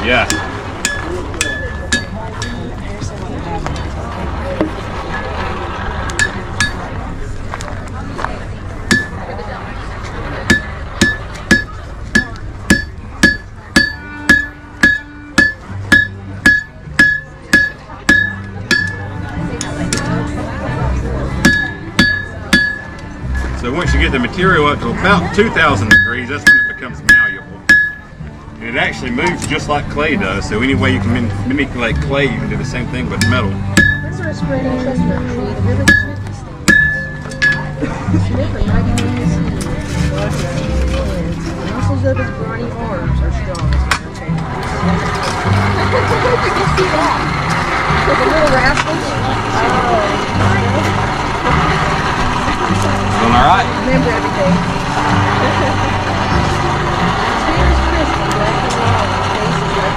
Yeah. So once you get the material up to about 2,000 degrees, that's when it becomes malleable. And it actually moves just like clay does, so any way you can manipulate clay, you can do the same thing with metal. Those are a spread interest in really Smith these things. Smith are 90 minutes. The muscles of his brawny arms are strong. You can see that. The little rascals. Doing all right? Remember everything.